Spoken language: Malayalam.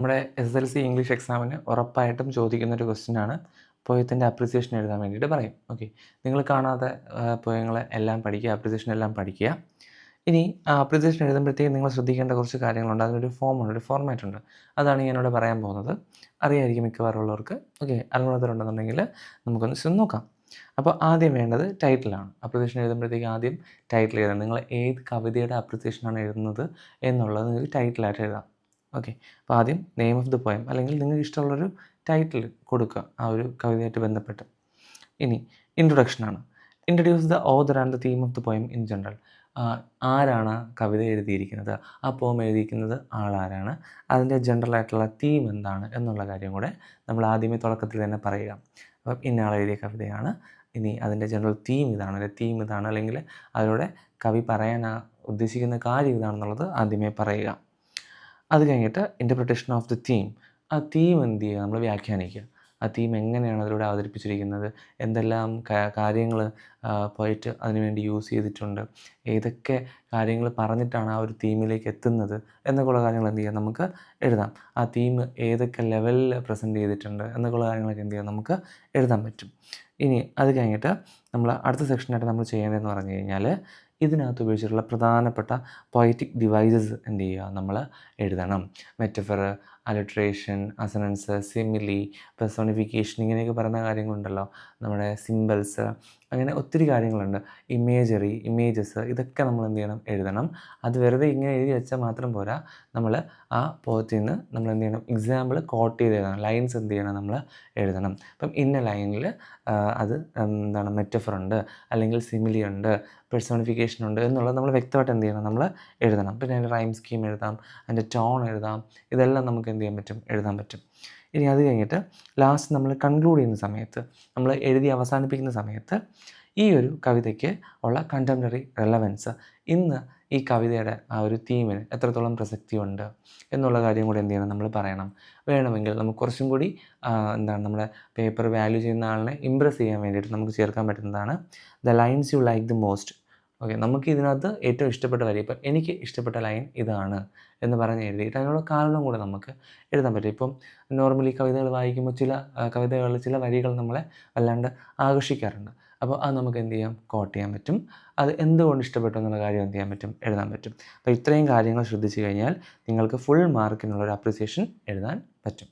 നമ്മുടെ SSLC ഇംഗ്ലീഷ് എക്സാമിന് ഉറപ്പായിട്ടും ചോദിക്കുന്നൊരു ക്വസ്റ്റ്യനാണ്. പോയത്തിൻ്റെ അപ്രിസിയേഷൻ എഴുതാൻ വേണ്ടിയിട്ട് പറയും. ഓക്കെ, നിങ്ങൾ കാണാതെ പോയങ്ങൾ എല്ലാം പഠിക്കുക, അപ്രിസിയേഷൻ എല്ലാം പഠിക്കുക. ഇനി ആ അപ്രിസിയേഷൻ എഴുതുമ്പോഴത്തേക്കും നിങ്ങൾ ശ്രദ്ധിക്കേണ്ട കുറച്ച് കാര്യങ്ങളുണ്ട്. അതിനൊരു ഫോമുണ്ട്, ഒരു ഫോർമാറ്റ് ഉണ്ട്. അതാണ് ഞാനിവിടെ പറയാൻ പോകുന്നത്. അറിയായിരിക്കും മിക്കവാറും ഉള്ളവർക്ക്. ഓക്കെ, അറിവുള്ളവരുണ്ടെന്നുണ്ടെങ്കിൽ നമുക്കൊന്ന് നോക്കാം. അപ്പോൾ ആദ്യം വേണ്ടത് ടൈറ്റിലാണ്. അപ്രിസിയേഷൻ എഴുതുമ്പോഴത്തേക്ക് ആദ്യം ടൈറ്റിൽ എഴുതണം. നിങ്ങൾ ഏത് കവിതയുടെ അപ്രിസിയേഷനാണ് എഴുതുന്നത് എന്നുള്ളത് നിങ്ങൾക്ക് ടൈറ്റിലായിട്ട് എഴുതാം. ഓക്കെ, അപ്പോൾ ആദ്യം നെയിം ഓഫ് ദി പോയം അല്ലെങ്കിൽ നിങ്ങൾക്ക് ഇഷ്ടമുള്ളൊരു ടൈറ്റിൽ കൊടുക്കുക ആ ഒരു കവിതയായിട്ട് ബന്ധപ്പെട്ട്. ഇനി ഇൻട്രൊഡക്ഷനാണ്. Introduce the author and the theme of the poem in general. ആരാണ് കവിത എഴുതിയിരിക്കുന്നത്, ആ പോം എഴുതിയിരിക്കുന്നത് ആളാരാണ്, അതിൻ്റെ ജനറൽ ആയിട്ടുള്ള തീം എന്താണ് എന്നുള്ള കാര്യം കൂടെ നമ്മൾ ആദ്യമേ തുടക്കത്തിൽ തന്നെ പറയുക. അപ്പം ഇന്നയാൾ എഴുതിയ കവിതയാണ്, ഇനി അതിൻ്റെ ജനറൽ തീം ഇതാണ്, അല്ലെങ്കിൽ തീം ഇതാണ്, അല്ലെങ്കിൽ അതിലൂടെ കവി പറയാൻ ഉദ്ദേശിക്കുന്ന കാര്യം ഇതാണെന്നുള്ളത് ആദ്യമേ പറയുക. അത് കഴിഞ്ഞിട്ട് ഇൻ്റർപ്രിട്ടേഷൻ ഓഫ് ദി തീം. ആ തീം എന്ത് ചെയ്യുക, നമ്മൾ വ്യാഖ്യാനിക്കുക. ആ തീം എങ്ങനെയാണ് അതിലൂടെ അവതരിപ്പിച്ചിരിക്കുന്നത്, എന്തെല്ലാം കാര്യങ്ങൾ പോയിട്ട് അതിനുവേണ്ടി യൂസ് ചെയ്തിട്ടുണ്ട്, ഏതൊക്കെ കാര്യങ്ങൾ പറഞ്ഞിട്ടാണ് ആ ഒരു തീമിലേക്ക് എത്തുന്നത് എന്നൊക്കെയുള്ള കാര്യങ്ങൾ എന്ത് ചെയ്യാം, നമുക്ക് എഴുതാം. ആ തീം ഏതൊക്കെ ലെവലിൽ പ്രസൻറ്റ് ചെയ്തിട്ടുണ്ട് എന്നൊക്കെയുള്ള കാര്യങ്ങളൊക്കെ എന്ത് ചെയ്യാം, നമുക്ക് എഴുതാൻ പറ്റും. ഇനി അത് കഴിഞ്ഞിട്ട് നമ്മൾ അടുത്ത സെക്ഷനായിട്ട് നമ്മൾ ചെയ്യേണ്ടതെന്ന് പറഞ്ഞു കഴിഞ്ഞാൽ ഇതിനകത്ത് ഉപയോഗിച്ചിട്ടുള്ള പ്രധാനപ്പെട്ട പൊയറ്റിക് ഡിവൈസസ് എന്ത് ചെയ്യുക, നമ്മൾ എഴുതണം. മെറ്റഫർ, അലിട്രേഷൻ, അസനൻസ്, സിമിലി, പെർസോണിഫിക്കേഷൻ, ഇങ്ങനെയൊക്കെ പറയുന്ന കാര്യങ്ങളുണ്ടല്ലോ, നമ്മുടെ സിംബൽസ്, അങ്ങനെ ഒത്തിരി കാര്യങ്ങളുണ്ട്. ഇമേജറി, ഇമേജസ്, ഇതൊക്കെ നമ്മൾ എന്ത് ചെയ്യണം, എഴുതണം. അത് വെറുതെ ഇങ്ങനെ എഴുതി വെച്ചാൽ മാത്രം പോരാ, നമ്മൾ ആ പോയത്തിൽ നിന്ന് നമ്മൾ എന്ത് ചെയ്യണം, എക്സാമ്പിൾ കോട്ട് ചെയ്ത് എഴുതണം. ലൈൻസ് എന്ത് ചെയ്യണം, നമ്മൾ എഴുതണം. അപ്പം ഇന്ന ലൈനിൽ അത് എന്താണ് മെറ്റഫർ ഉണ്ട്, അല്ലെങ്കിൽ സിമിലി ഉണ്ട്, പെർസോണിഫിക്കേഷൻ ഉണ്ട് എന്നുള്ളത് നമ്മൾ വ്യക്തമായിട്ട് എന്ത് ചെയ്യണം, നമ്മൾ എഴുതണം. പിന്നെ അതിൻ്റെ റൈം സ്കീം എഴുതാം, അതിൻ്റെ ടോൺ എഴുതാം, ഇതെല്ലാം നമുക്ക് എന്ത് ചെയ്യാൻ പറ്റും, എഴുതാൻ പറ്റും. ഇനി അത് കഴിഞ്ഞിട്ട് ലാസ്റ്റ് നമ്മൾ കൺക്ലൂഡ് ചെയ്യുന്ന സമയത്ത്, നമ്മൾ എഴുതി അവസാനിപ്പിക്കുന്ന സമയത്ത് ഈ ഒരു കവിതയ്ക്ക് ഉള്ള കണ്ടംപററി റെലവൻസ്, ഇന്ന് ഈ കവിതയുടെ ആ ഒരു തീമിന് എത്രത്തോളം പ്രസക്തിയുണ്ട് എന്നുള്ള കാര്യം കൂടി എന്ത് ചെയ്യണം, നമ്മൾ പറയണം. വേണമെങ്കിൽ നമുക്ക് കുറച്ചും കൂടി എന്താണ് നമ്മുടെ പേപ്പർ വാല്യൂ ചെയ്യുന്ന ആളിനെ ഇമ്പ്രസ് ചെയ്യാൻ വേണ്ടിയിട്ട് നമുക്ക് ചേർക്കാൻ പറ്റുന്നതാണ് the lines you like the most. Okay, നമുക്ക് ഇതിനകത്ത് ഏറ്റവും ഇഷ്ടപ്പെട്ട വരി, ഇപ്പം എനിക്ക് ഇഷ്ടപ്പെട്ട ലൈൻ ഇതാണ് എന്ന് പറഞ്ഞ് എഴുതിയിട്ട് അതിനുള്ള കാരണം കൂടെ നമുക്ക് എഴുതാൻ പറ്റും. ഇപ്പം നോർമലി കവിതകൾ വായിക്കുമ്പോൾ ചില കവിതകളിൽ ചില വരികൾ നമ്മളെ വല്ലാണ്ട് ആകർഷിക്കാറുണ്ട്. അപ്പോൾ അത് നമുക്ക് എന്ത് ചെയ്യാം, കോട്ട് ചെയ്യാൻ പറ്റും. അത് എന്തുകൊണ്ട് ഇഷ്ടപ്പെട്ടു എന്നുള്ള കാര്യം എന്ത് ചെയ്യാൻ പറ്റും, എഴുതാൻ പറ്റും. അപ്പോൾ ഇത്രയും കാര്യങ്ങൾ ശ്രദ്ധിച്ചു കഴിഞ്ഞാൽ നിങ്ങൾക്ക് ഫുൾ മാർക്കിനുള്ളൊരു അപ്രിസിയേഷൻ എഴുതാൻ പറ്റും.